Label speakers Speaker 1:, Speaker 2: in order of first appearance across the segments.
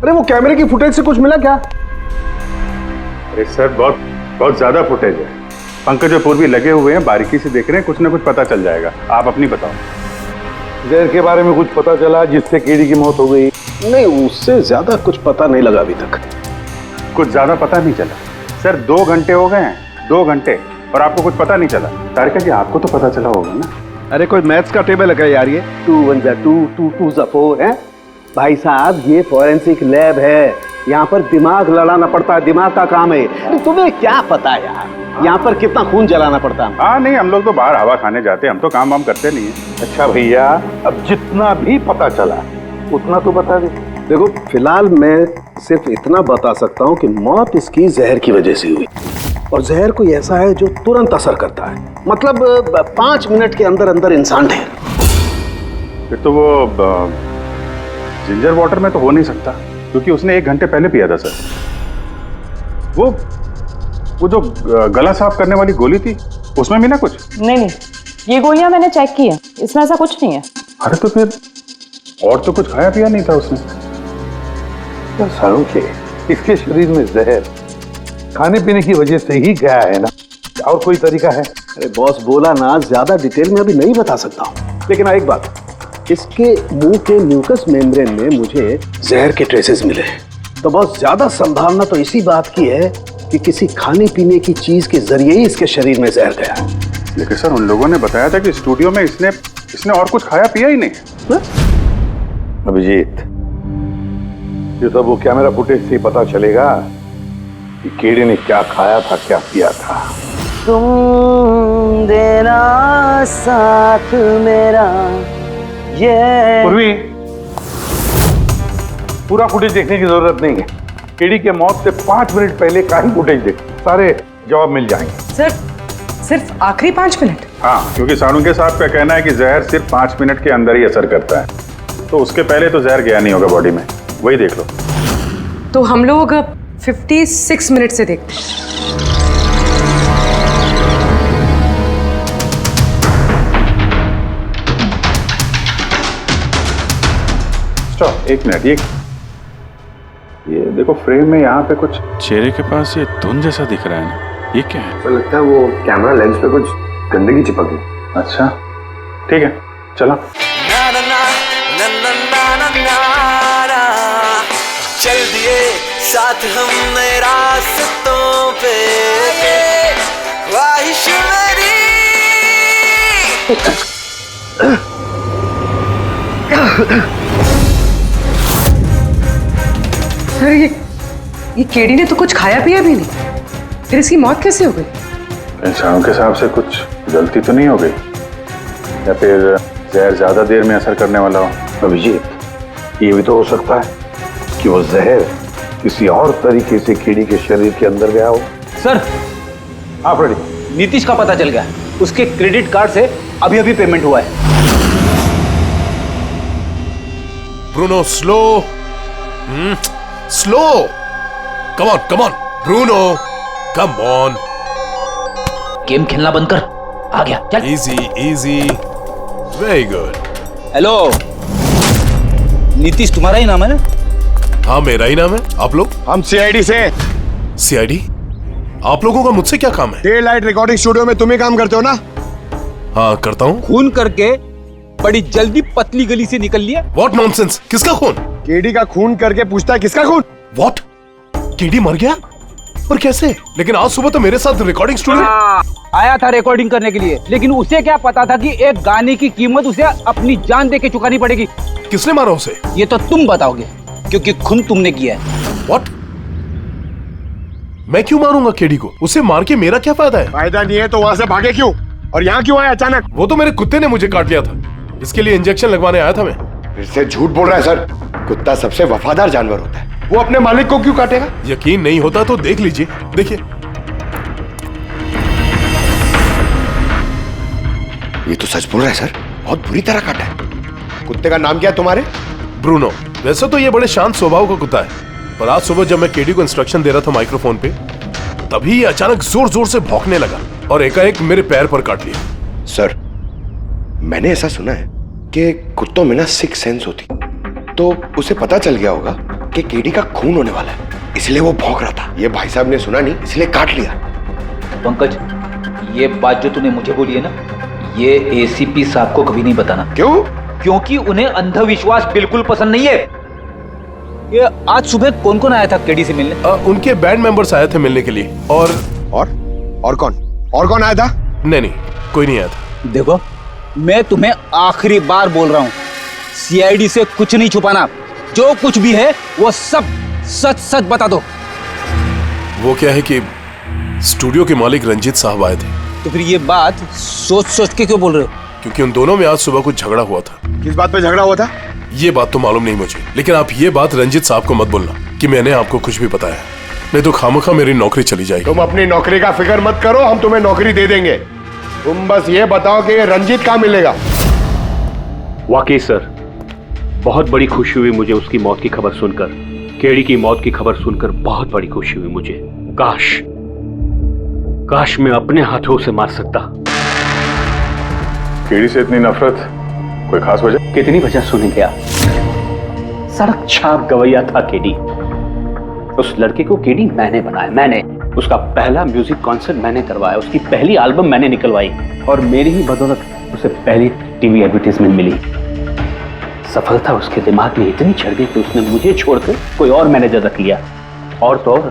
Speaker 1: अरे वो कैमरे की फुटेज से कुछ मिला क्या?
Speaker 2: अरे सर बहुत बहुत ज्यादा फुटेज है। पंकज और पूर्वी लगे हुए हैं, बारीकी से देख रहे हैं, कुछ ना कुछ पता चल जाएगा। आप अपनी बताओ।
Speaker 1: जहर के बारे में कुछ पता चला जिससे कीड़ी की मौत हो गई? नहीं, उससे ज्यादा कुछ पता नहीं लगा अभी तक।
Speaker 2: कुछ ज्यादा पता नहीं चला सर। 2 घंटे हो गए हैं, 2 घंटे, और आपको कुछ पता नहीं चला। तारिका जी आपको तो पता चला होगा ना?
Speaker 1: अरे कोई मैथ्स का टेबल है क्या यार? ये 2 1 जा 2 2 2 जा 4 है भाई साहब। ये फॉरेंसिक लैब है, यहाँ पर दिमाग लड़ाना पड़ता है, दिमाग का काम है। तुम्हें क्या पता यार यहाँ पर कितना खून जलाना पड़ता है?
Speaker 2: हाँ नहीं, हम लोग तो बाहर हवा खाने जाते हैं, हम तो काम वाम करते नहीं है।
Speaker 1: अच्छा भैया, अब जितना भी पता चला उतना तो बता दे। देखो फिलहाल मैं सिर्फ इतना बता सकता हूँ कि मौत इसकी जहर की वजह से हुई, और जहर कोई ऐसा है जो तुरंत असर करता है, मतलब 5 मिनट के अंदर अंदर इंसान ढेर।
Speaker 2: फिर तो वो जिंजर वाटर में तो हो नहीं सकता, क्योंकि उसने 1 घंटे पहले पिया था सर। वो जो गला साफ करने वाली गोली थी उसमें भी ना कुछ?
Speaker 3: नहीं, ये गोलियां मैंने चेक की है, इसमें ऐसा कुछ नहीं है।
Speaker 2: अरे तो फिर और तो कुछ खाया पिया नहीं था उसने?
Speaker 1: तो सारों के इसके शरीर में जहर खाने पीने की वजह से ही गया है ना, और कोई तरीका है? अरे बॉस बोला ना, ज्यादा डिटेल में अभी नहीं बता सकता हूँ, लेकिन एक बात, इसके मुंह के म्यूकस मेम्ब्रेन में मुझे जहर के ट्रेसेस मिले हैं। तो बहुत ज्यादा संभावना तो इसी बात की है कि किसी खाने पीने की चीज के जरिए ही इसके शरीर में जहर गया है।
Speaker 2: लेकिन सर उन लोगों ने बताया था कि स्टूडियो में इसने और कुछ खाया पिया ही नहीं।
Speaker 1: अभिजीत, ये सब वो कैमरा फुटेज से पता चलेगा कि कीड़े ने क्या खाया था, क्या पिया था।
Speaker 4: तुम देना साथ मेरा ये।
Speaker 1: पूर्वी, पूरा फुटेज देखने की जरूरत नहीं है। कीड़ी के मौत से 5 मिनट पहले का ही फुटेज देख, सारे जवाब मिल जाएंगे।
Speaker 3: सर सिर्फ आखिरी 5 मिनट?
Speaker 2: हाँ, क्योंकि सारुंगे साहब का कहना है कि जहर सिर्फ 5 मिनट के अंदर ही असर करता है, तो उसके पहले तो जहर गया नहीं होगा बॉडी में। वही देख लो।
Speaker 3: तो हम लोग 56 मिनट से देखते हैं।
Speaker 2: Stop, 1 minute. ये देखो फ्रेम में यहाँ पे कुछ
Speaker 5: चेहरे के पास ये धुन जैसा दिख रहा है ना, ये क्या है?
Speaker 6: तो लगता है वो कैमरा लेंस पे कुछ गंदगी चिपक गई।
Speaker 2: अच्छा ठीक है, चलो।
Speaker 7: चल दिए साथ हमने रास्तों पे, ख्वाहिश मेरी।
Speaker 3: सर ये केडी ने तो कुछ खाया पिया भी नहीं, फिर इसकी मौत कैसे हो गई?
Speaker 2: इंसानों के हिसाब से कुछ गलती तो नहीं हो गई, या फिर जहर ज्यादा देर में असर करने वाला हो?
Speaker 1: अभिजीत, ये भी तो हो सकता है कि वो जहर किसी और तरीके से कीड़ी के शरीर के अंदर गया हो।
Speaker 8: सर,
Speaker 1: हाँ फ्रेडी,
Speaker 8: नीतीश का पता चल गया, उसके क्रेडिट कार्ड से अभी अभी पेमेंट हुआ है।
Speaker 9: Bruno slow, slow, come on Bruno, come on.
Speaker 8: Game खेलना बंद कर, आ गया, चल।
Speaker 9: Easy, very good.
Speaker 8: Hello, Nitish तुम्हारा ही नाम है ना?
Speaker 9: हाँ मेरा ही नाम है। आप लोग?
Speaker 6: हम सीआईडी से।
Speaker 9: सीआईडी? आप लोगों का मुझसे क्या काम है?
Speaker 6: डे लाइट रिकॉर्डिंग स्टूडियो में तुम ही काम करते हो ना?
Speaker 9: हाँ करता हूँ।
Speaker 8: खून करके बड़ी जल्दी पतली गली से निकल लिया।
Speaker 9: व्हाट नॉनसेंस, किसका खून?
Speaker 6: केडी का खून करके पूछता है किसका खून?
Speaker 9: व्हाट? केडी मर गया? पर कैसे? लेकिन आज सुबह तो मेरे साथ रिकॉर्डिंग स्टूडियो
Speaker 8: आया था रिकॉर्डिंग करने के लिए, लेकिन उसे क्या पता था कि एक गाने की कीमत उसे अपनी जान दे के चुकानी पड़ेगी।
Speaker 9: किसने मारा उसे?
Speaker 8: ये तो तुम बताओगे, क्योंकि खून तुमने किया है।
Speaker 9: व्हाट? मैं क्यों मारूंगा केडी को? उसे मार के मेरा क्या फायदा है?
Speaker 6: फायदा नहीं है तो वहां से भागे क्यों, और यहाँ क्यों आए अचानक?
Speaker 9: वो तो मेरे कुत्ते ने मुझे काट लिया था, इसके लिए इंजेक्शन लगवाने आया था मैं।
Speaker 6: फिर से झूठ बोल रहा है सर। कुत्ता सबसे वफादार जानवर होता है, वो अपने मालिक को क्यों काटेगा?
Speaker 9: यकीन नहीं होता तो देख लीजिए, देखिए।
Speaker 6: ये तो सच बोल रहा है सर, बहुत बुरी तरह काटा है। कुत्ते का नाम क्या है तुम्हारे?
Speaker 9: ब्रूनो। वैसे तो ये बड़े शांत स्वभाव का कुत्ता है, पर आज सुबह जब मैं केडी को इंस्ट्रक्शन दे रहा था माइक्रोफोन पे, तभी ये अचानक जोर जोर से भौंकने लगा और एकाएक मेरे पैर पर काट लिया।
Speaker 6: सर, मैंने ऐसा सुना है कि कुत्तों में ना सिक्स सेंस होती, तो उसे पता चल गया होगा कि केडी का खून होने वाला है, इसलिए वो भौंक रहा था। ये भाई साहब ने सुना नहीं, इसलिए काट लिया।
Speaker 8: पंकज, ये बात जो तूने मुझे बोली है ना, ये एसीपी साहब को कभी नहीं बताना।
Speaker 6: क्यों?
Speaker 8: क्योंकि उन्हें अंधविश्वास बिल्कुल पसंद नहीं है। ये आज सुबह कौन कौन आया था केडी से मिलने?
Speaker 9: उनके बैंड मेंबर्स आए थे मिलने के लिए। और
Speaker 6: कौन आया था?
Speaker 9: नहीं, कोई नहीं आया था।
Speaker 8: देखो, मैं तुम्हें आखिरी बार बोल रहा हूँ, सीआईडी से कुछ नहीं छुपाना। जो कुछ भी है वो सब सच सच बता दो।
Speaker 9: वो क्या है कि स्टूडियो के मालिक रंजीत साहब आए थे।
Speaker 8: तो फिर ये बात सोच सोच के क्यों बोल रहे हो?
Speaker 9: क्योंकि उन दोनों में आज सुबह कुछ झगड़ा हुआ था।
Speaker 6: किस बात पे झगड़ा हुआ था?
Speaker 9: ये बात तो मालूम नहीं मुझे, लेकिन आप ये बात रंजीत साहब को मत बोलना कि मैंने आपको कुछ भी बताया, नहीं तो खामखा मेरी नौकरी चली जाएगी।
Speaker 6: तुम अपनी नौकरी का फिक्र मत करो, हम तुम्हें नौकरी दे देंगे। तुम बस ये बताओ कि रंजीत कहाँ मिलेगा।
Speaker 10: वाकई सर, बहुत बड़ी खुशी हुई मुझे उसकी मौत की खबर सुनकर। केडी की मौत की खबर सुनकर बहुत बड़ी खुशी हुई मुझे। काश मैं अपने हाथों से मार सकता।
Speaker 2: केडी से इतनी नफरत, कोई खास वजह?
Speaker 10: कितनी वजह सुनेंगे आप? सड़क छाप गवैया था केडी। उस लड़के को केडी मैंने बनाया, मैंने। उसका पहला म्यूजिक कॉन्सर्ट मैंने करवाया, उसकी पहली एल्बम मैंने निकलवाई, और मेरी ही बदौलत उसे पहली टीवी एडवर्टाइजमेंट मिली। सफलता उसके दिमाग में इतनी चढ़ गई कि उसने मुझे छोड़कर कोई और मैनेजर रख लिया, और तो और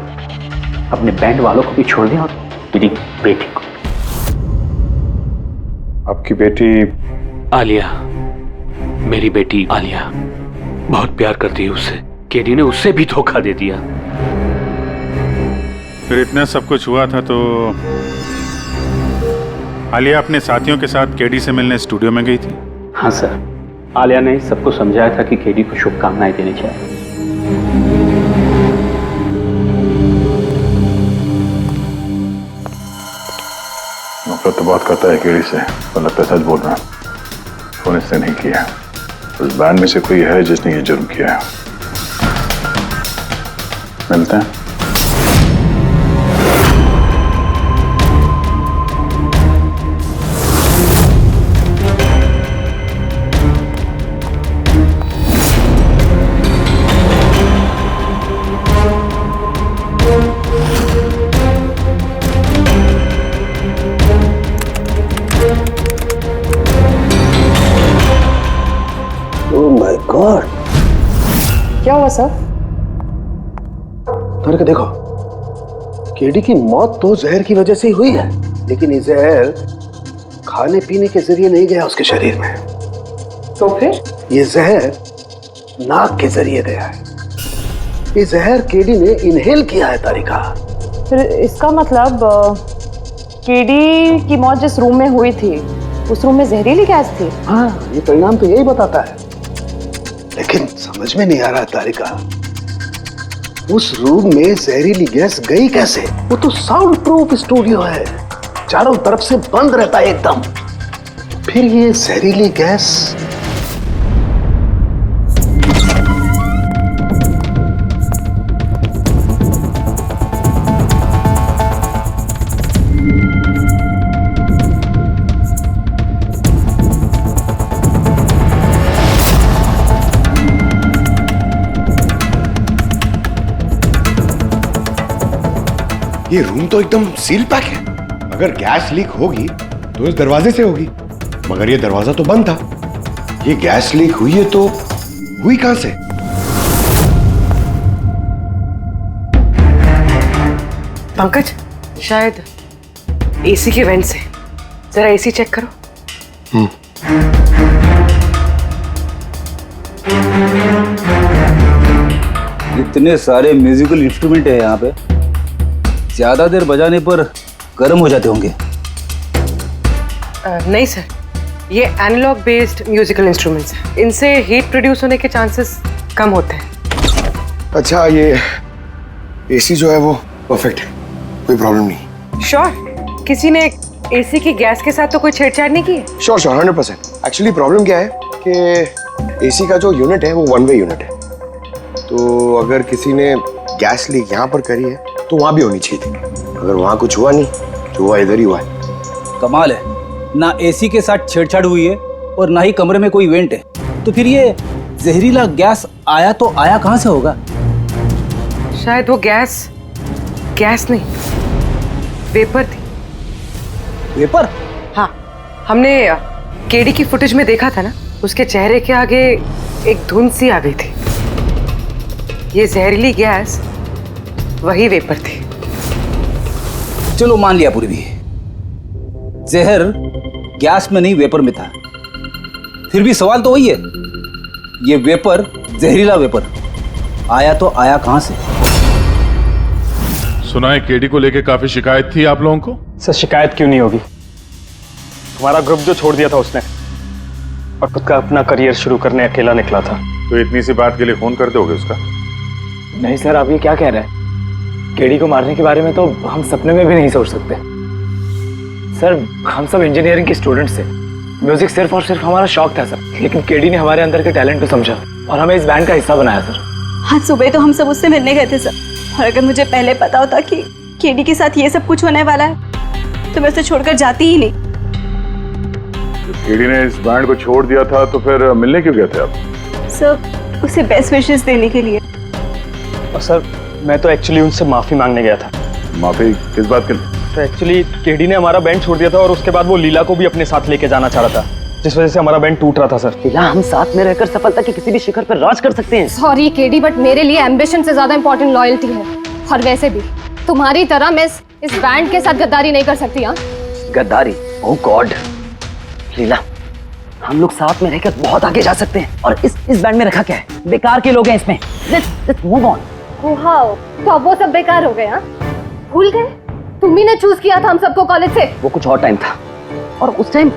Speaker 10: अपने बैंड वालों को भी छोड़ दिया, और मेरी बेटी को।
Speaker 2: आपकी बेटी
Speaker 10: आलिया, मेरी बेटी आलिया बहुत प्यार करती है उससे। केडी ने उससे भी धोखा दे दिया।
Speaker 2: फिर इतना सब कुछ हुआ था तो आलिया अपने साथियों के साथ केडी से मिलने स्टूडियो में गई थी?
Speaker 10: हाँ सर, आलिया ने सबको समझाया था कि केडी को शुभकामनाएं देनी चाहिए।
Speaker 2: नफरत तो बहुत करता है केडी से, पर लगता है सच बोल रहा है। फोन इसने नहीं किया। उस बैंड में से कोई है जिसने ये जुर्म किया है। मिलते हैं।
Speaker 1: गॉड,
Speaker 3: क्या हुआ सर?
Speaker 1: करके देखो, केडी की मौत तो जहर की वजह से ही हुई है, लेकिन ये जहर खाने पीने के जरिए नहीं गया उसके शरीर में।
Speaker 3: तो फिर?
Speaker 1: ये जहर नाक के जरिए गया है। ये जहर केडी ने इनहेल किया है तारिका।
Speaker 11: फिर इसका मतलब केडी की मौत जिस रूम में हुई थी, उस रूम में जहरीली गैस थी?
Speaker 1: हाँ, ये परिणाम तो यही बताता है, लेकिन समझ में नहीं आ रहा तारिका, उस रूम में जहरीली गैस गई कैसे? वो तो साउंड प्रूफ स्टूडियो है, चारों तरफ से बंद रहता है एकदम। फिर ये जहरीली गैस
Speaker 6: ये रूम तो एकदम सील पैक है। अगर गैस लीक होगी तो इस दरवाजे से होगी, मगर ये दरवाजा तो बंद था। ये गैस लीक हुई है तो हुई कहां से?
Speaker 3: पंकज, शायद एसी के वेंट से। जरा एसी चेक करो।
Speaker 8: इतने सारे म्यूजिकल इंस्ट्रूमेंट है यहाँ पे, ज्यादा देर बजाने पर गर्म हो जाते होंगे।
Speaker 3: नहीं सर, ये एनालॉग बेस्ड म्यूजिकल इंस्ट्रूमेंट्स हैं। इनसे हीट प्रोड्यूस होने के चांसेस कम होते हैं।
Speaker 6: अच्छा, ये एसी जो है वो परफेक्ट है, कोई प्रॉब्लम नहीं?
Speaker 3: श्योर? किसी ने एसी की गैस के साथ तो कोई छेड़छाड़ नहीं की?
Speaker 6: श्योर 100%। एक्चुअली प्रॉब्लम क्या है कि एसी का जो यूनिट है वो वन वे यूनिट है, तो अगर किसी ने गैस लीक यहाँ पर करी है तो वहां भी होनी चाहिए थी। अगर वहां कुछ हुआ नहीं तो हुआ इधर ही हुआ है।
Speaker 8: कमाल है, ना एसी के साथ छेड़छाड़ हुई है और ना ही कमरे में कोई वेंट है। तो फिर ये जहरीला गैस आया तो आया कहां से होगा?
Speaker 3: शायद वो गैस नहीं, वेपर थी।
Speaker 8: वेपर?
Speaker 3: हाँ, हमने केडी की फुटेज में देखा था ना, उसके चेहरे के आगे एक धुंध सी आ गई थी। ये जहरीली गैस वही वेपर थी।
Speaker 8: चलो मान लिया पूर्वी, जहर गैस में नहीं वेपर में था। फिर भी सवाल तो वही है, ये वेपर, जहरीला वेपर आया तो आया कहां से?
Speaker 5: सुना है केडी को लेके काफी शिकायत थी आप लोगों को?
Speaker 10: सर शिकायत क्यों नहीं होगी? हमारा ग्रुप जो छोड़ दिया था उसने, और खुद का अपना करियर शुरू करने अकेला निकला था।
Speaker 2: तो इतनी सी बात के लिए फोन कर दोगे उसका?
Speaker 10: नहीं सर, आप ये क्या कह रहे हैं? केडी को मारने के बारे में तो हम सपने में भी नहीं सोच सकते। सर हम सब इंजीनियरिंग के स्टूडेंट्स थे, म्यूजिक सिर्फ और सिर्फ हमारा शौक था सर, लेकिन केडी ने हमारे अंदर के टैलेंट को समझा और हमें इस बैंड का हिस्सा बनाया सर।
Speaker 12: आज सुबह तो हम सब उससे मिलने गए थे सर, और अगर मुझे पहले पता होता कि केडी के साथ ये सब कुछ होने वाला है तो मैं उसे छोड़कर जाती ही नहीं।
Speaker 2: केडी ने इस बैंड को छोड़ दिया था तो फिर मिलने क्यों गए थे आप?
Speaker 12: सर उसे बेस्ट विशेस देने के लिए।
Speaker 10: और सर मैं तो एक्चुअली उनसे माफी मांगने गया था।
Speaker 2: माफी किस बात के लिए?
Speaker 10: तो एक्चुअली केडी ने हमारा बैंड छोड़ दिया था और उसके बाद वो लीला को भी अपने साथ लेके जाना चाह रहा था, जिस वजह से हमारा बैंड टूट रहा था सर।
Speaker 4: लीला, हम साथ में रहकर सफलता के किसी भी शिखर पर राज कर सकते हैं।
Speaker 11: सॉरी केडी, बट मेरे लिए एम्बिशन से ज्यादा इंपॉर्टेंट लॉयल्टी है। और वैसे भी तुम्हारी तरह मैं इस बैंड के साथ गद्दारी नहीं कर सकती। हाँ,
Speaker 4: गद्दारी? ओह गॉड लीला, हम लोग साथ में रहकर बहुत आगे जा सकते हैं। और इस बैंड में रखा क्या है? बेकार के लोग हैं इसमें। Let's move on.
Speaker 11: वाओ, तो अब वो सब बेकार हो गए? हाँ, भूल गए? तुम्ही ने चूज किया था हम सबको कॉलेज से।
Speaker 4: वो कुछ और टाइम था, और उस टाइम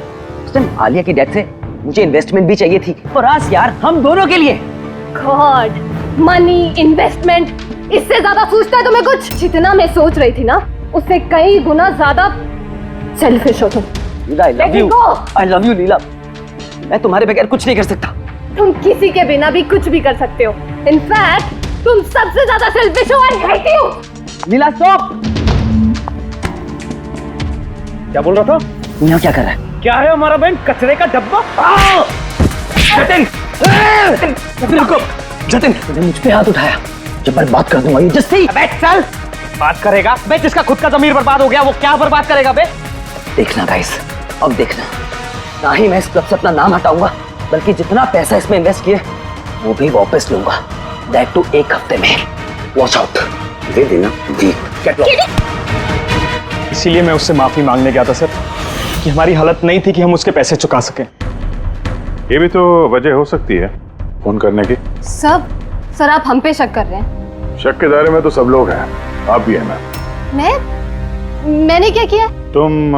Speaker 4: आलिया की डेथ से मुझे इन्वेस्टमेंट भी चाहिए थी, और आज यार हम दोनों के लिए।
Speaker 11: गॉड, मनी, इन्वेस्टमेंट, इससे ज्यादा सोचता है तुम्हें कुछ? जितना मैं सोच रही थी ना, उससे कई गुना ज्यादा सेल्फिश हो तुम।
Speaker 4: लीला, आई लव यू लीला, मैं तुम्हारे बगैर कुछ नहीं कर सकता।
Speaker 11: तुम किसी के बिना भी कुछ भी कर सकते हो। इनफैक्ट तुम सबसे ज्यादा सेल्फिश हो। I hate you.
Speaker 4: Leela stop.
Speaker 10: क्या बोल रहा था?
Speaker 4: यहाँ क्या कर रहा है?
Speaker 10: क्या है हमारा बैंड? कचरे का डब्बा?
Speaker 4: जतिन, रुको। जतिन, तूने मुझ पे हाथ उठाया, जब मैं बात कर दूंगा ये जस्सी।
Speaker 10: अबे चल, बात करेगा बे? जिसका खुद का ज़मीर बर्बाद हो गया वो क्या बर्बाद करेगा बे?
Speaker 4: देखना गाइस, अब देखना, ना ही मैं इस क्लब से अपना नाम हटाऊंगा, बल्कि जितना पैसा इसमें इन्वेस्ट किए वो भी वापस लूंगा, दैट टू एक हफ्ते में। Watch out. दे देना
Speaker 10: इसीलिए मैं उससे माफी मांगने गया था सर, कि हमारी हालत नहीं थी कि हम उसके पैसे चुका सकें।
Speaker 2: ये भी तो वजह हो सकती है फोन करने की।
Speaker 11: सर आप हम पे शक कर रहे हैं?
Speaker 2: शक के दायरे में तो सब लोग हैं, आप भी है ना।
Speaker 11: मैंने क्या किया?
Speaker 2: तुम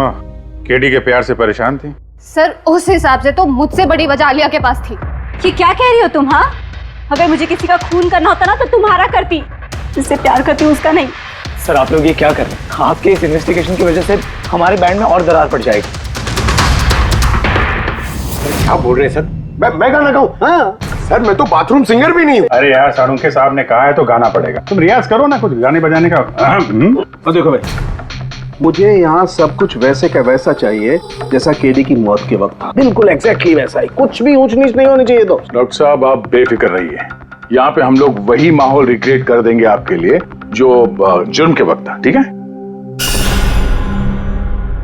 Speaker 2: केडी के प्यार से परेशान थी?
Speaker 11: सर उस हिसाब से तो मुझसे बड़ी वजह आलिया के पास थी।
Speaker 12: ये क्या कह रही हो तुम? हाँ, अगर मुझे किसी का खून करना होता ना तो तुम्हारा करती, जिससे प्यार करती हूँ उसका नहीं।
Speaker 10: सर आप लोग ये क्या कर रहे हैं? आपके इस इन्वेस्टिगेशन की वजह से हमारे बैंड में और दरार पड़ जाएगी।
Speaker 6: क्या बोल रहे हैं सर? मैं गाना गाऊं? हाँ सर, मैं तो बाथरूम सिंगर भी नहीं हूँ।
Speaker 2: अरे यार, सारुंखे साहब ने कहा है तो गाना पड़ेगा। तुम रियाज करो ना कुछ गाने बजाने का।
Speaker 1: तो देखो भाई, मुझे यहाँ सब कुछ वैसे का वैसा चाहिए जैसा केडी की मौत के वक्त था, बिल्कुल एग्जैक्टली वैसा ही, कुछ भी ऊंच नीच नहीं होनी चाहिए। तो
Speaker 2: डॉक्टर साहब आप बेफिक्र रहिए, यहाँ पे हम लोग वही माहौल रिक्रिएट कर देंगे आपके लिए जो जुर्म के वक्त था। ठीक है?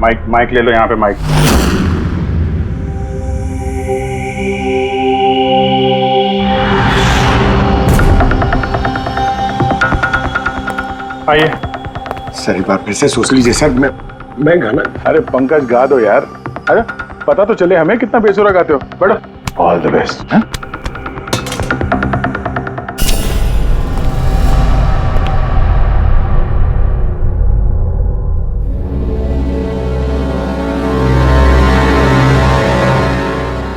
Speaker 2: माइक ले लो, यहाँ पे माइक। आइए
Speaker 6: सर एक बार फिर से सोच लीजिए सर, मैं गाना।
Speaker 2: अरे पंकज गा दो यार, अरे पता तो चले हमें कितना बेसुरा गाते हो। बड़ो ऑल द बेस्ट।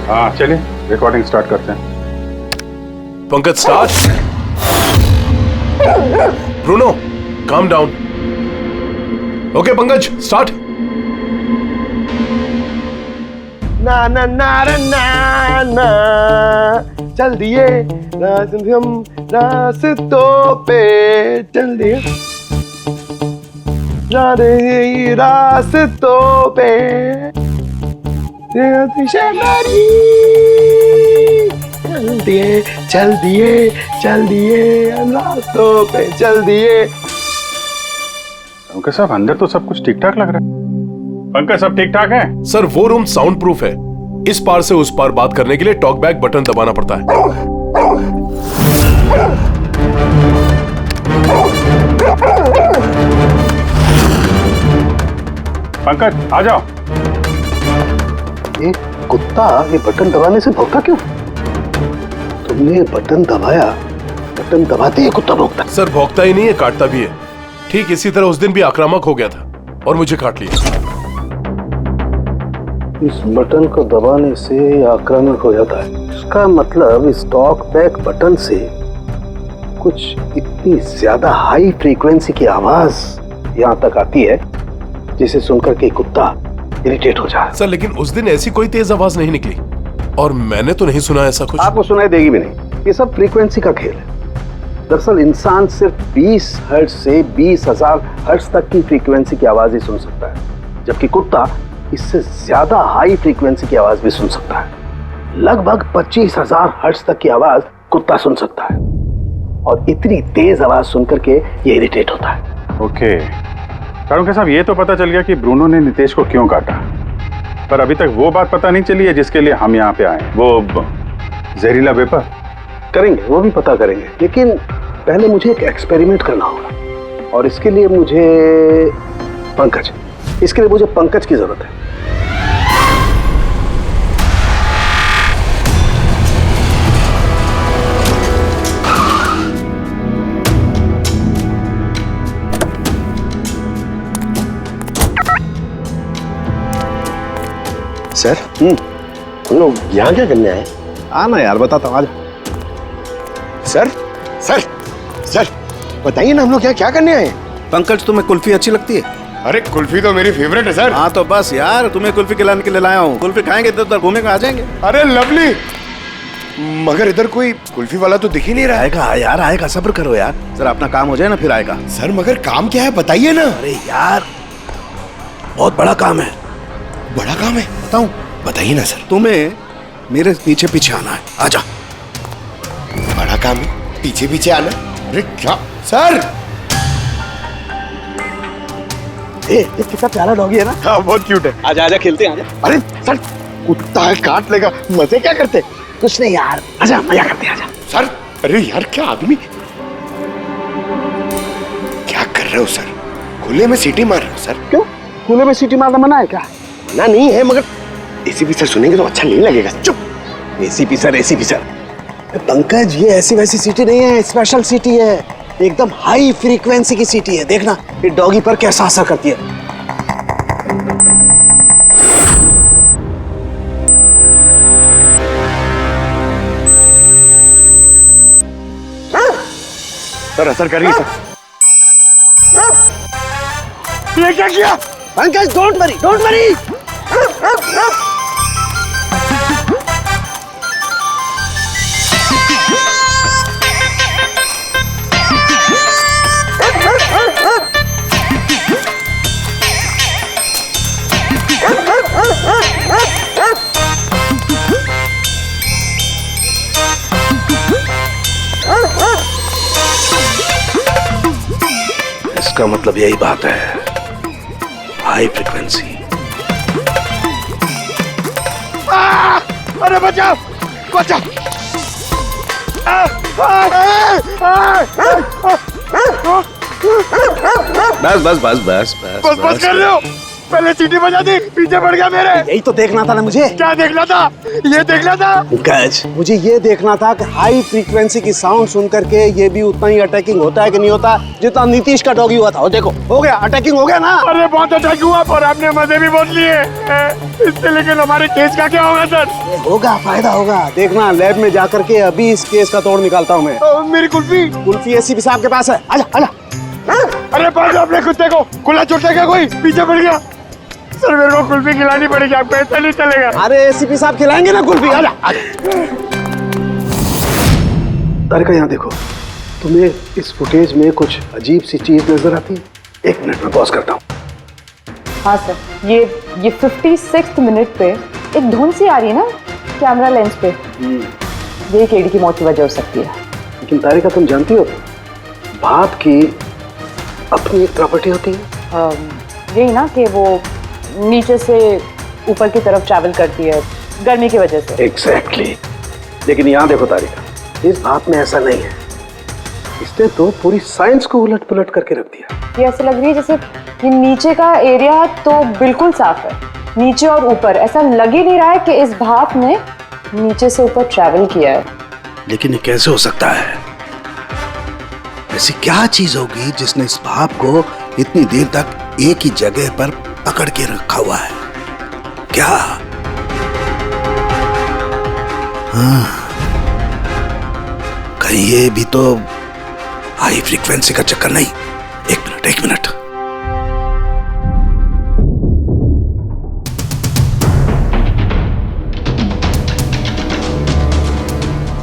Speaker 2: हाँ चलिए रिकॉर्डिंग स्टार्ट करते हैं।
Speaker 9: Pankaj start. Bruno calm down. Okay Pankaj start.
Speaker 6: ना ना ना ना ना चल दिए हम रास्तों पे, चल दिए रास्तों पे। चल दिए रास्तों पे चल दिए।
Speaker 2: पंकज साहब अंदर तो सब कुछ ठीक ठाक लग रहा है। पंकज सब ठीक ठाक है?
Speaker 9: सर वो रूम साउंड प्रूफ है। इस पार से उस पार बात करने के लिए टॉक बैक बटन दबाना पड़ता है।
Speaker 2: पंकज आ जाओ।
Speaker 1: ये कुत्ता ये बटन दबाने से भौंकता क्यों? तुमने बटन दबाया, बटन दबाते ही कुत्ता भौंकता।
Speaker 9: सर भौंकता ही नहीं है, काटता भी है। ठीक इसी तरह उस दिन भी आक्रामक हो गया था और मुझे काट लिया।
Speaker 1: इस बटन को दबाने से आक्रामक हो जाता है। इसका मतलब इस टॉक बैक बटन से कुछ इतनी ज्यादा हाई फ्रीक्वेंसी की आवाज यहाँ तक आती है जिसे सुनकर के कुत्ता इरिटेट हो जाए।
Speaker 9: सर लेकिन उस दिन ऐसी कोई तेज आवाज नहीं निकली और मैंने तो नहीं सुना ऐसा कुछ।
Speaker 1: आपको सुनाई देगी भी नहीं। ये सब फ्रीक्वेंसी का खेल है। दरअसल इंसान सिर्फ 20 हर्ट्ज से 20,000 हर्ट्ज तक की फ्रीक्वेंसी की आवाज ही सुन सकता है, जबकि कुत्ता इससे ज्यादा हाई फ्रीक्वेंसी की आवाज भी सुन सकता है। लगभग 25,000 हर्ट्ज तक की आवाज कुत्ता सुन सकता है और इतनी तेज आवाज सुनकर के ये इरिटेट होता है।
Speaker 2: ओके के साहब, ये तो पता चल गया कि ब्रूनो ने नितेश को क्यों काटा, पर अभी तक वो बात पता नहीं चली है जिसके लिए हम यहाँ पे आए। वो जहरीला वेपर
Speaker 1: करेंगे, वो भी पता करेंगे, लेकिन पहले मुझे एक एक्सपेरिमेंट करना होगा और इसके लिए मुझे पंकज की जरूरत है।
Speaker 6: सर हम लोग यहाँ क्या करने आए?
Speaker 1: आना यार, बताता हूँ, आजा।
Speaker 6: सर सर सर बताइए ना, हम लोग क्या करने आए?
Speaker 13: पंकज तुम्हें कुल्फी अच्छी लगती है?
Speaker 6: अरे कुल्फी तो मेरी फेवरेट है सर।
Speaker 13: हाँ तो बस यार, तुम्हें कुल्फी खिलाने के लिए लाया हूँ। कुल्फी खाएंगे तो उधर घूमेंगे, आ जाएंगे।
Speaker 6: अरे लवली, मगर इधर कोई कुल्फी वाला तो दिख ही नहीं रहा है।
Speaker 13: आएगा यार, आएगा, सब्र करो यार, जरा अपना काम हो जाए ना फिर आएगा।
Speaker 6: सर मगर काम क्या है बताइए ना।
Speaker 13: अरे यार बहुत बड़ा काम है।
Speaker 6: बड़ा काम है?
Speaker 13: बताऊं?
Speaker 6: बताइए ना सर।
Speaker 13: तुम्हें मेरे पीछे पीछे आना है, आजा।
Speaker 6: बड़ा काम है, पीछे पीछे आना? अरे क्या सर?
Speaker 13: ये कितना प्यारा डॉगी है ना।
Speaker 6: हाँ बहुत क्यूट है।
Speaker 13: आजा आजा, खेलते हैं, आजा।
Speaker 6: अरे सर कुत्ता है, काट लेगा। मजे क्या करते?
Speaker 13: कुछ नहीं यार, आजा मजा करते हैं, आजा।
Speaker 6: सर अरे यार क्या आदमी, क्या कर रहे हो सर? खुले में सीटी मार रहे हो सर?
Speaker 13: क्यों? खुले में सीटी मारना मना है क्या?
Speaker 6: मना नहीं है, मगर एसीपी सर सुनेंगे तो अच्छा नहीं लगेगा। चुप।
Speaker 13: एसीपी सर पंकज, ये ऐसी वैसी सीटी नहीं है, स्पेशल सीटी है, एकदम हाई फ्रीक्वेंसी की सीटी है। देखना ये डॉगी पर कैसा असर करती है।
Speaker 6: सर असर कर रही है सर। ये क्या किया?
Speaker 13: Pankaj don't worry.
Speaker 1: इसका मतलब यही बात है, हाई फ्रीक्वेंसी।
Speaker 6: अरे बचाओ बचाओ। बस कर रहे हो? पहले सीटी बजा दी, पीछे पड़ गया मेरे।
Speaker 13: यही तो देखना था ना मुझे।
Speaker 6: क्या देखना था? ये देखना था
Speaker 13: पंकज, मुझे ये देखना था कि हाई फ्रीक्वेंसी की साउंड सुन करके ये भी उतना ही अटैकिंग होता है कि नहीं होता जितना नीतीश का डॉगी हुआ था। वो देखो हो गया, अटैकिंग हो गया ना।
Speaker 6: अरे बहुत अटैक हुआ, पर आपने मजे भी बहुत लिए इससे। लेकिन हमारे केस का क्या होगा सर?
Speaker 13: होगा, फायदा होगा। देखना लैब में जाकर के अभी इस केस का तोड़ निकालता हूँ मैं।
Speaker 6: मेरी कुल्फी
Speaker 13: एसीपी साहब के पास है, आजा आजा।
Speaker 6: अरे पास अपने कुत्ते को, खुला छोटा क्या कोई पीछे पड़ गया। सर मेरे को कुल्फी खिलानी पड़ेगी, आपको ऐसा नहीं चलेगा।
Speaker 13: अरे एसीपी साहब खिलाएंगे ना कुल्फी, आजा आजा।
Speaker 1: तारिका यहाँ देखो, तुम्हें इस फुटेज में कुछ अजीब सी चीज नजर आती है? 1 मिनट में पॉज करता हूँ।
Speaker 14: हाँ सर, ये 56th मिनट पे एक धुन सी आ रही है ना कैमरा लेंस पे। यही केडी की मौत की वजह हो सकती है।
Speaker 13: लेकिन तारिका तुम जानती हो भाप की अपनी एक प्रॉपर्टी होती है।
Speaker 14: यही ना कि वो नीचे से ऊपर की तरफ ट्रैवल करती है गर्मी की वजह से।
Speaker 13: एग्जैक्टली। लेकिन यहाँ देखो तारिका, इस भाप में ऐसा नहीं है। इसने तो पूरी साइंस को उलट पुलट करके रख दिया।
Speaker 14: ये ऐसे लग रही है जैसे ये नीचे का एरिया तो बिल्कुल साफ है, नीचे और ऊपर ऐसा लग ही नहीं रहा है कि इस भाप ने नीचे से ऊपर ट्रैवल किया है।
Speaker 13: लेकिन ये कैसे हो सकता है? ऐसी क्या चीज होगी जिसने इस भाप को इतनी देर तक एक ही जगह पर पकड़ के रखा हुआ है? क्या? हाँ, कहीं ये भी तो हाई फ्रीक्वेंसी का चक्कर नहीं? एक मिनट।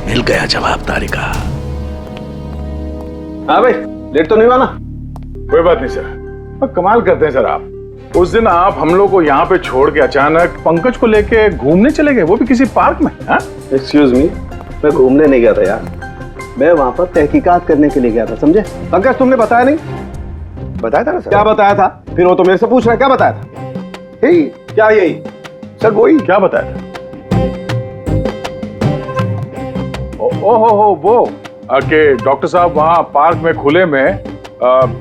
Speaker 13: मिल गया जवाब तारिका।
Speaker 2: हाँ भाई, लेट तो नहीं हुआ ना? कोई बात नहीं सर, कमाल करते हैं सर आप। उस दिन आप हम लोग को यहाँ पे छोड़ के अचानक पंकज को लेके घूमने चले गए, वो भी किसी पार्क में।
Speaker 13: एक्सक्यूज मी, मैं घूमने नहीं गया था यार, मैं वहां पर तहकीकात करने के लिए गया था, समझे?
Speaker 6: पंकज तुमने बताया नहीं? बताया था ना सर?
Speaker 13: क्या बताया था? फिर वो तो मेरे से पूछ रहा है क्या बताया था?
Speaker 6: यही।
Speaker 13: क्या यही?
Speaker 6: सर वही।
Speaker 2: क्या बताया था? ओहो वो कि डॉक्टर साहब वहाँ पार्क में खुले में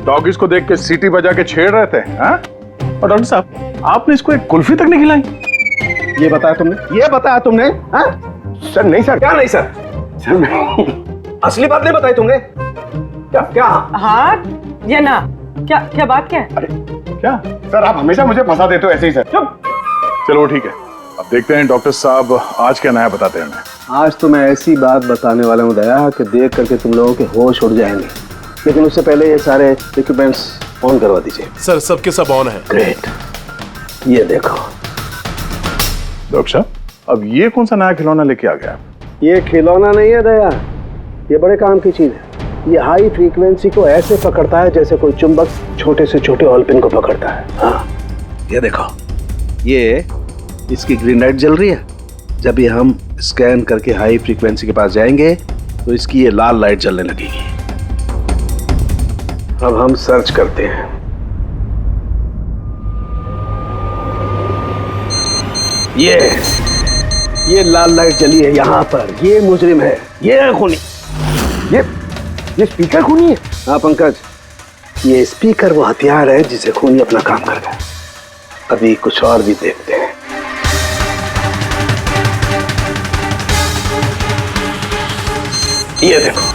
Speaker 2: डॉगीज को देख के सीटी बजा के छेड़ रहे थे। हाँ? और डॉक्टर साहब आपने इसको एक कुल्फी तक नहीं खिलाई।
Speaker 13: ये बताया तुमने? ये बताया तुमने? हाँ?
Speaker 6: सर नहीं सर।
Speaker 13: क्या नहीं सर?
Speaker 6: सर नहीं,
Speaker 13: असली बात नहीं बताई तुमने? क्या?
Speaker 3: हाँ या ना? क्या बात क्या है?
Speaker 2: अरे क्या
Speaker 6: सर आप हमेशा मुझे फंसा देते हो ऐसे ही सर।
Speaker 2: चलो ठीक है, अब देखते हैं डॉक्टर साहब आज क्या नया बताते हैं हमें।
Speaker 13: आज तो मैं ऐसी बात बताने वाला हूँ दया कि देख करके तुम लोगों के होश उड़ जाएंगे, लेकिन उससे पहले ये सारे इक्विपमेंट्स ऑन करवा दीजिए।
Speaker 9: सर सबके सब ऑन है।
Speaker 13: ग्रेट। ये देखो
Speaker 2: डॉक्टर साहब, अब ये कौन सा नया खिलौना लेके आ गया?
Speaker 13: ये खिलौना नहीं है दया, ये बड़े काम की चीज है। ये हाई फ्रीक्वेंसी को ऐसे पकड़ता है जैसे कोई चुंबक छोटे से छोटे ऑलपिन को पकड़ता है। हाँ, ये देखो, ये इसकी ग्रीन लाइट जल रही है। जब ये हम स्कैन करके हाई फ्रीक्वेंसी के पास जाएंगे तो इसकी ये लाल लाइट जलने लगेगी। अब हम सर्च करते हैं। ये लाल लाइट जली है यहाँ पर। ये मुजरिम है, ये है खूनी।
Speaker 6: ये स्पीकर खूनी है?
Speaker 13: हाँ पंकज, ये स्पीकर वो हथियार है जिसे खूनी अपना काम कर गया। अभी कुछ और भी देखते हैं। ये देखो,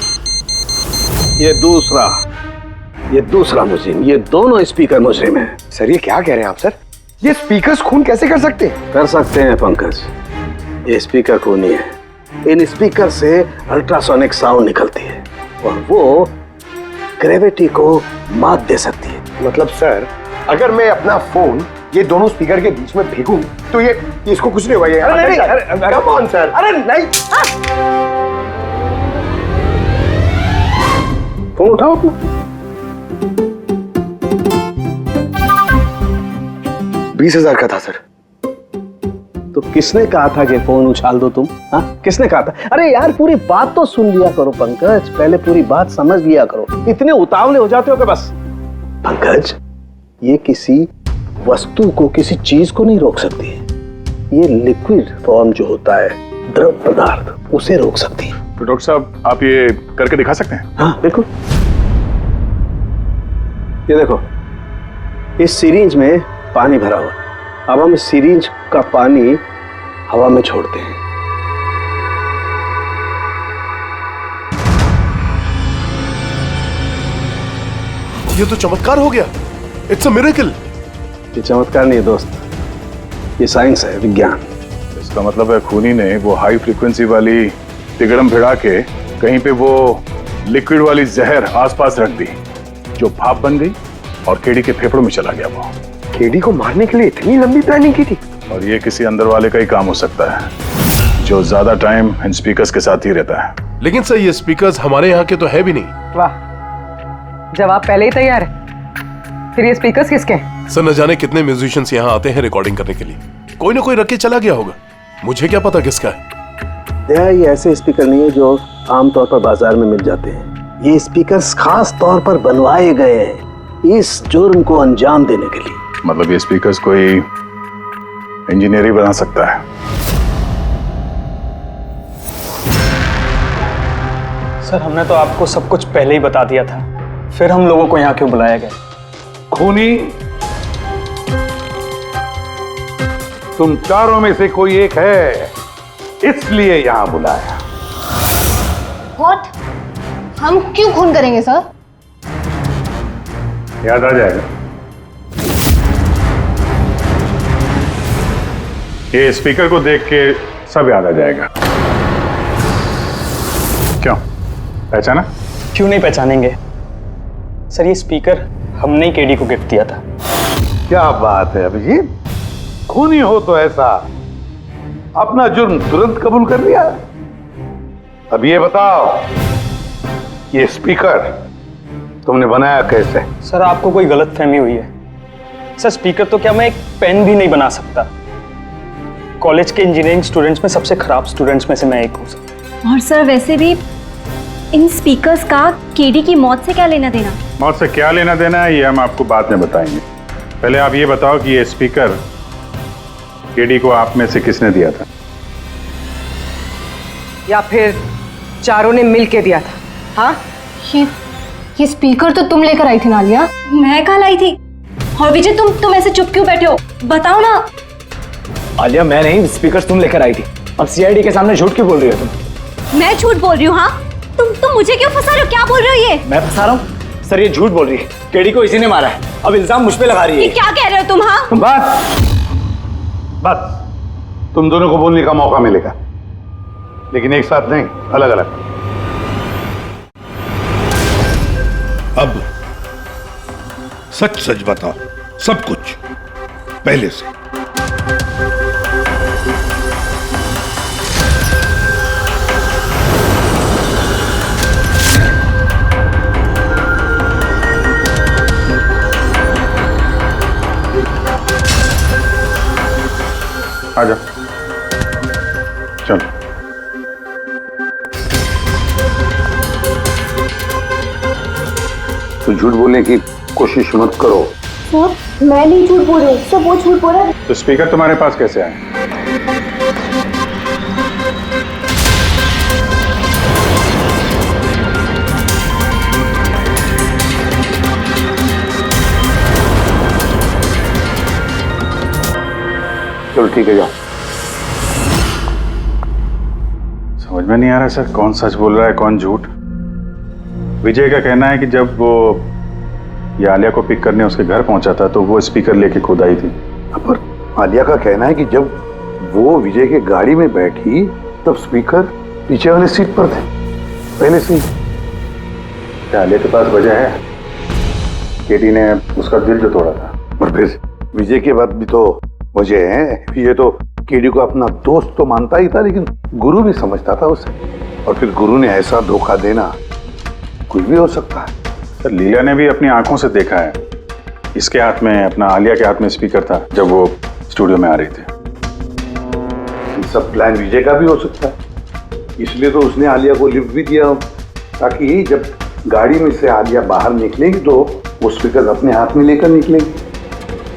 Speaker 13: ये दूसरा मुजरिम। ये दोनों स्पीकर मुजरिम है।
Speaker 6: सर ये क्या कह रहे हैं आप सर? ये स्पीकर्स खून कैसे कर सकते हैं?
Speaker 13: कर सकते हैं पंकज, ये स्पीकर खूनी है। इन स्पीकर से अल्ट्रासोनिक साउंड निकलती है और वो ग्रेविटी को मात दे सकती है।
Speaker 6: मतलब सर अगर मैं अपना फोन ये दोनों स्पीकर के बीच में फेंकूं तो ये इसको कुछ नहीं होगा। ये कम ऑन सर।
Speaker 13: अरे नहीं, फोन उठाओ अपना।
Speaker 6: 20,000 का था सर।
Speaker 13: तो किसने कहा था कि फोन उछाल दो तुम? हाँ, किसने कहा था? अरे यार पूरी बात तो सुन लिया करो पंकज, पहले पूरी बात समझ लिया करो। इतने उतावले हो जाते हो कि बस। पंकज, ये किसी वस्तु को, किसी चीज को नहीं रोक सकती है। ये लिक्विड फॉर्म जो होता है, द्रव पदार्थ, उसे रोक सकती है।
Speaker 2: तो डॉक्टर साहब आप ये करके दिखा सकते हैं?
Speaker 13: हाँ बिल्कुल। ये देखो, इस सिरिंज में पानी भरा हुआ। अब हम इस सिरिंज का पानी हवा में छोड़ते हैं।
Speaker 9: ये तो चमत्कार हो गया। It's a miracle.
Speaker 13: ये चमत्कार नहीं है दोस्त, ये साइंस है, विज्ञान।
Speaker 2: इसका मतलब है खूनी ने वो हाई फ्रीक्वेंसी वाली तिगड़म भिड़ा के कहीं पे वो लिक्विड वाली जहर आसपास रख दी, जो भाप बन गई और केडी के फेफड़ों में चला गया। वो
Speaker 6: केडी को मारने के लिए इतनी लंबी प्लानिंग की थी?
Speaker 2: और ये किसी अंदर वाले का ही काम हो सकता है, जो ज्यादा टाइम इन स्पीकर्स के साथ ही रहता है।
Speaker 9: लेकिन सर ये स्पीकर्स हमारे यहाँ के तो है भी नहीं।
Speaker 3: वाह, जवाब पहले ही तैयार है। फिर ये स्पीकर्स किसके हैं?
Speaker 9: सर न जाने कितने म्यूजिशियंस यहाँ आते हैं रिकॉर्डिंग करने के लिए। कोई ना कोई रख के चला गया होगा, मुझे क्या पता किसका है।
Speaker 13: दया, ये ऐसे स्पीकर नहीं है जो आमतौर पर बाजार में मिल जाते हैं। ये स्पीकर्स खास तौर पर बनवाए गए हैं इस जुर्म को अंजाम देने के लिए।
Speaker 2: मतलब ये स्पीकर्स कोई इंजीनियर ही बना सकता है?
Speaker 15: सर हमने तो आपको सब कुछ पहले ही बता दिया था, फिर हम लोगों को यहाँ क्यों बुलाया गया?
Speaker 1: खूनी, तुम चारों में से कोई एक है, इसलिए यहां बुलाया।
Speaker 11: व्हाट? हम क्यों खून करेंगे सर?
Speaker 2: याद आ जाएगा। ये स्पीकर को देख के सब याद आ जाएगा। क्यों, पहचाना?
Speaker 15: क्यों नहीं पहचानेंगे सर, ये स्पीकर हमने ही केडी को गिफ्ट दिया था।
Speaker 1: क्या बात है अभिजीत, खूनी हो तो ऐसा अपना जुर्म तुरंत कबूल कर लिया। अब ये बताओ, ये स्पीकर तुमने बनाया कैसे?
Speaker 15: सर आपको कोई गलत फहमी हुई है। सर स्पीकर तो क्या मैं एक पेन भी नहीं बना सकता। कॉलेज के इंजीनियरिंग स्टूडेंट्स में सबसे खराब स्टूडेंट्स में से मैं एक हूँ सर।
Speaker 12: और सर वैसे भी इन स्पीकर्स का केडी की मौत से क्या लेना देना?
Speaker 2: मौत से क्या लेना देना है ये हम आपको बाद में बताएंगे। पहले आप ये बताओ कि ये स्पीकर केडी को आप में से किसने दिया था?
Speaker 3: या फिर चारों ने मिल के दिया था? हाँ,
Speaker 11: ये स्पीकर तो तुम लेकर आई थी ना आलिया?
Speaker 12: मैं कहाँ लाई थी? और विजय तुम ऐसे चुप क्यों बैठे हो? बताओ ना।
Speaker 4: आलिया मैं नहीं, स्पीकर्स तुम लेकर आई थी। अब सीआईडी के सामने झूठ क्यों बोल रही हो तुम?
Speaker 12: मैं झूठ बोल रही हूँ? हाँ, तुम मुझे क्यों फंसा रहे हो? क्या बोल रहे हो ये?
Speaker 4: मैं फंसा रहा हूँ? सर ये झूठ बोल रही है, केडी को इसी ने मारा है। अब इल्जाम मुझ पे लगा रही है।
Speaker 12: ये क्या कह रहे हो तुम? हाँ
Speaker 1: बस तुम दोनों को बोलने का मौका मिलेगा, लेकिन एक साथ नहीं, अलग अलग।
Speaker 16: अब सच सच बताओ, सब कुछ पहले से।
Speaker 2: आजा, चलो।
Speaker 1: तो झूठ बोलने की कोशिश मत करो।
Speaker 11: सर मैं नहीं झूठ बोल रही हूँ, सब वो झूठ बोल रहा है।
Speaker 2: तो स्पीकर तुम्हारे पास कैसे आए?
Speaker 1: चलो ठीक है, जाओ।
Speaker 2: समझ में नहीं आ रहा सर, कौन सच बोल रहा है कौन झूठ। विजय का कहना है कि जब वो ये आलिया को पिक करने उसके घर पहुंचा था तो वो स्पीकर लेके खुद आई थी।
Speaker 1: पर आलिया का कहना है कि जब वो विजय के गाड़ी में बैठी तब स्पीकर पीछे वाले सीट पर थे पहले से।
Speaker 2: क्या आलिया के पास वजह है? केडी ने उसका दिल जो तोड़ा था।
Speaker 1: और फिर विजय के बाद भी तो वजह है। ये तो केडी को अपना दोस्त तो मानता ही था, लेकिन गुरु भी समझता था उसे। और फिर गुरु ने ऐसा धोखा देना, कुछ भी हो सकता है।
Speaker 2: सर लीला ने भी अपनी आंखों से देखा है, इसके हाथ में, अपना आलिया के हाथ में स्पीकर था जब वो स्टूडियो में आ रही थी।
Speaker 1: ये सब प्लान विजय का भी हो सकता है, इसलिए तो उसने आलिया को लिफ्ट भी दिया, ताकि जब गाड़ी में से आलिया बाहर निकलेगी तो वो स्पीकर अपने हाथ में लेकर निकलेगी।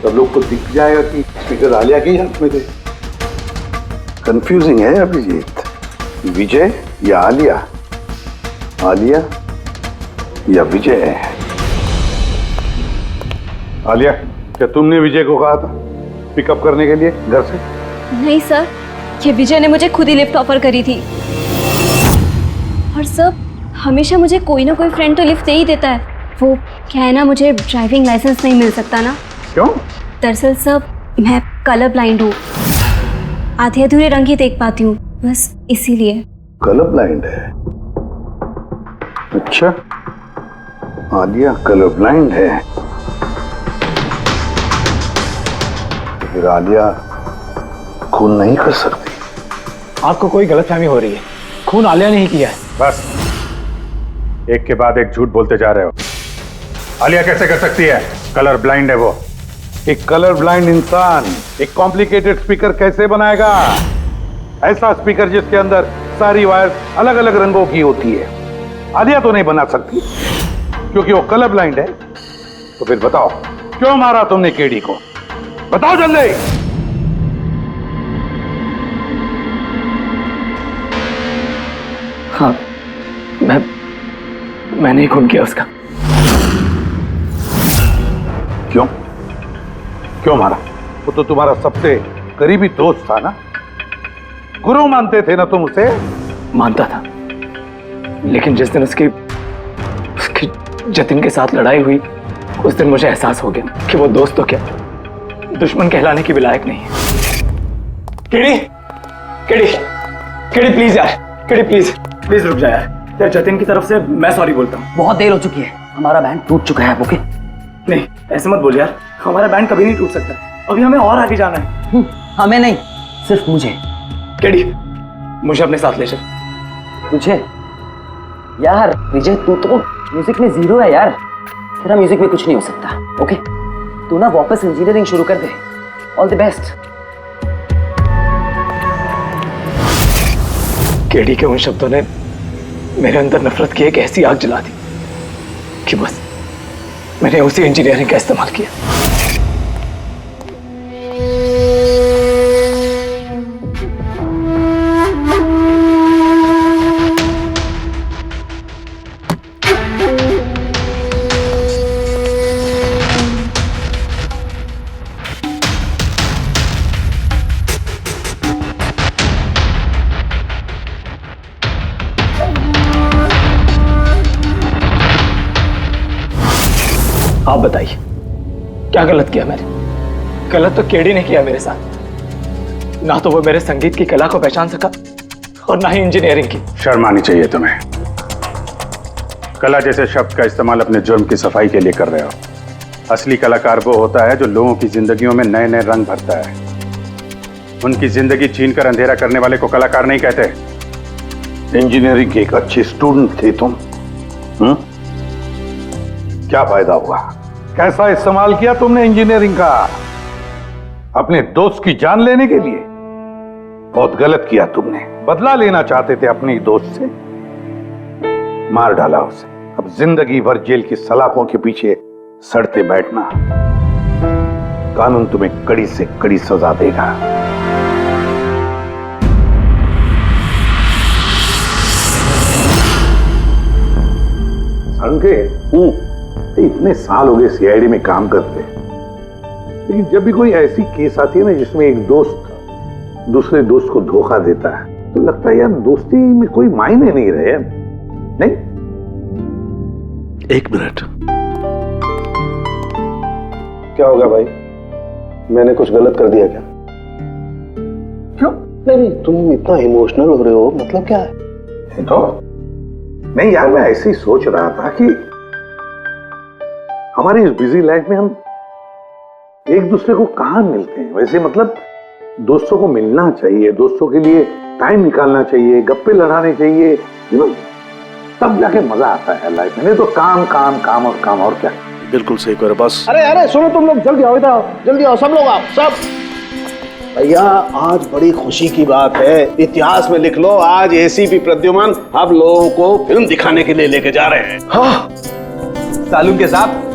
Speaker 1: सब लोग को दिख जाएगा कि स्पीकर आलिया के ही हाथ में थे। कंफ्यूजिंग है अभिजीत, विजय या आलिया, आलिया या विजय। आलिया, क्या तुमने विजय को कहा था पिकअप करने के लिए घर से?
Speaker 12: नहीं सर, ये विजय ने मुझे खुद ही लिफ्ट ऑफर करी थी। और सर हमेशा मुझे कोई ना कोई फ्रेंड तो लिफ्ट दे ही देता है। वो क्या है ना, मुझे ड्राइविंग लाइसेंस नहीं मिल सकता ना।
Speaker 2: क्यों?
Speaker 12: दरअसल सर मैं कलर ब्लाइंड हूँ, आधे अधूरे रंग ही देख पाती हूँ, बस इसीलिए।
Speaker 1: कलर ब्लाइंड है? अच्छा, आलिया कलर ब्लाइंड है। फिर आलिया खून नहीं कर सकती।
Speaker 15: आपको कोई गलतफहमी हो रही है, खून आलिया ने ही किया है।
Speaker 2: बस एक के बाद एक झूठ बोलते जा रहे हो। आलिया कैसे कर सकती है? कलर ब्लाइंड है वो।
Speaker 1: एक कलर ब्लाइंड इंसान एक कॉम्प्लिकेटेड स्पीकर कैसे बनाएगा? ऐसा स्पीकर जिसके अंदर सारी वायर अलग अलग रंगों की होती है। आलिया तो नहीं बना सकती क्योंकि वो कलर ब्लाइंड है। तो फिर बताओ क्यों मारा तुमने केडी को? बताओ जल्दी।
Speaker 15: हाँ, मैंने ही खून किया उसका।
Speaker 1: क्यों क्यों मारा? वो तो तुम्हारा सबसे करीबी दोस्त था ना, गुरु मानते थे ना तुम उसे?
Speaker 15: मानता था, लेकिन जिस दिन उसकी जतिन के साथ लड़ाई हुई, उस दिन मुझे एहसास हो गया कि वो दोस्त तो क्या, दुश्मन कहलाने की भी लायक नहीं है। केडी, केडी, केडी प्लीज यार, केडी प्लीज रुक जा यार। जतिन की तरफ से मैं सॉरी बोलता हूँ।
Speaker 4: बहुत देर हो चुकी है, हमारा बैंड टूट चुका है। ओके
Speaker 15: नहीं, ऐसे मत बोल यार, हमारा बैंड कभी नहीं टूट सकता। अभी हमें और आगे जाना है।
Speaker 4: हमें नहीं, सिर्फ मुझे।
Speaker 15: केडी, मुझे अपने साथ ले चल।
Speaker 4: तुझे? यार विजय, तू तो म्यूजिक में जीरो है यार, तेरा म्यूजिक में कुछ नहीं हो सकता। ओके, तू ना वापस इंजीनियरिंग शुरू कर दे। All the best.
Speaker 15: केडी के उन शब्दों ने मेरे अंदर नफरत की एक ऐसी आग जला दी कि बस मैंने उसी इंजीनियरिंग का इस्तेमाल किया। आप बताइए, क्या गलत किया मैंने? गलत तो केडी ने किया मेरे साथ। ना तो वो मेरे संगीत की कला को पहचान सका और ना ही इंजीनियरिंग की।
Speaker 2: शर्म आनी चाहिए तुम्हें। कला जैसे शब्द का इस्तेमाल अपने जुर्म की सफाई के लिए कर रहे हो। असली कलाकार वो होता है जो लोगों की जिंदगियों में नए नए रंग भरता है। उनकी जिंदगी छीन कर अंधेरा करने वाले को कलाकार नहीं कहते।
Speaker 1: इंजीनियरिंग के एक अच्छे स्टूडेंट थे तुम। क्या फायदा हुआ? कैसा इस्तेमाल किया तुमने इंजीनियरिंग का? अपने दोस्त की जान लेने के लिए? बहुत गलत किया तुमने। बदला लेना चाहते थे अपने दोस्त से, मार डाला उसे। अब जिंदगी भर जेल की सलाखों के पीछे सड़ते बैठना। कानून तुम्हें कड़ी से कड़ी सजा देगा। संकेत, इतने साल हो गए सीआईडी में काम करते, लेकिन जब भी कोई ऐसी केस आती है ना जिसमें एक दोस्त दूसरे दोस्त को धोखा देता है, तो लगता है यार दोस्ती में कोई मायने नहीं रहे। नहीं?
Speaker 13: एक मिनट, क्या होगा भाई? मैंने कुछ गलत कर दिया क्या?
Speaker 1: क्यों?
Speaker 13: नहीं, तुम इतना इमोशनल हो रहे हो, मतलब क्या है?
Speaker 1: तो नहीं यार, मैं ऐसे ही सोच रहा था कि हमारी इस बिजी लाइफ में हम एक दूसरे को कहां मिलते हैं। वैसे मतलब दोस्तों को मिलना चाहिए, दोस्तों के लिए टाइम निकालना चाहिए, गप्पे लड़ाने चाहिए, तब जाके मजा आता है लाइफ में। नहीं तो काम काम काम और काम, और क्या।
Speaker 13: बिल्कुल सही करो बस।
Speaker 17: अरे अरे सुनो तुम लोग, जल्दी आओ, इधर आओ, जल्दी आओ, सब लोग आओ, सब।
Speaker 13: भैया आज बड़ी खुशी की बात है, इतिहास में लिख लो, आज एसीपी प्रद्युमन आप लोगों को फिल्म दिखाने के लिए लेके जा रहे हैं।
Speaker 8: हाँ सालून के साथ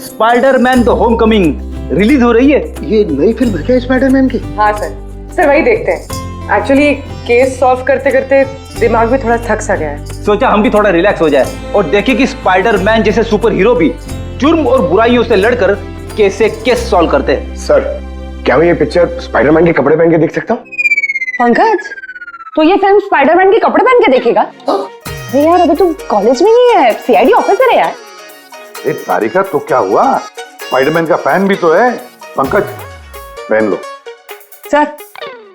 Speaker 8: स्पाइडरमैन द होमकमिंग रिलीज हो रही है।
Speaker 13: ये नई फिल्म है क्या स्पाइडरमैन की?
Speaker 3: हाँ सर वही देखते हैं। एक्चुअली केस सॉल्व करते करते दिमाग भी थोड़ा थक सा गया है।
Speaker 8: सोचा हम भी थोड़ा रिलैक्स हो जाए और देखें कि स्पाइडरमैन जैसे सुपर हीरो भी जुर्म और बुराइयों से लड़कर कैसे केस सॉल्व करते हैं।
Speaker 6: सर, क्या मैं ये पिक्चर स्पाइडरमैन के कपड़े पहन के देख सकता हूँ?
Speaker 14: पंकज, तो ये फिल्म स्पाइडरमैन के कपड़े पहन के देखेगा? अरे यार, अभी तुम कॉलेज में ही है, सीआईडी ऑफिसर है यार।
Speaker 1: तारिका, तो क्या हुआ? स्पाइडरमैन का फैन भी तो है। पंकज, पहन लो।
Speaker 14: सर,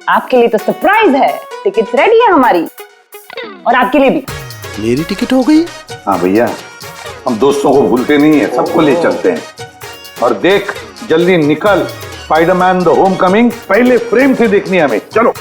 Speaker 14: आपके लिए तो सरप्राइज है, टिकट्स रेडी है हमारी, और आपके लिए भी।
Speaker 13: मेरी टिकट हो गई?
Speaker 1: हाँ भैया, हम दोस्तों को भूलते नहीं है, सबको ले चलते हैं। और देख, जल्दी निकल, स्पाइडरमैन द होमकमिंग पहले फ्रेम से देखनी है हमें। चलो।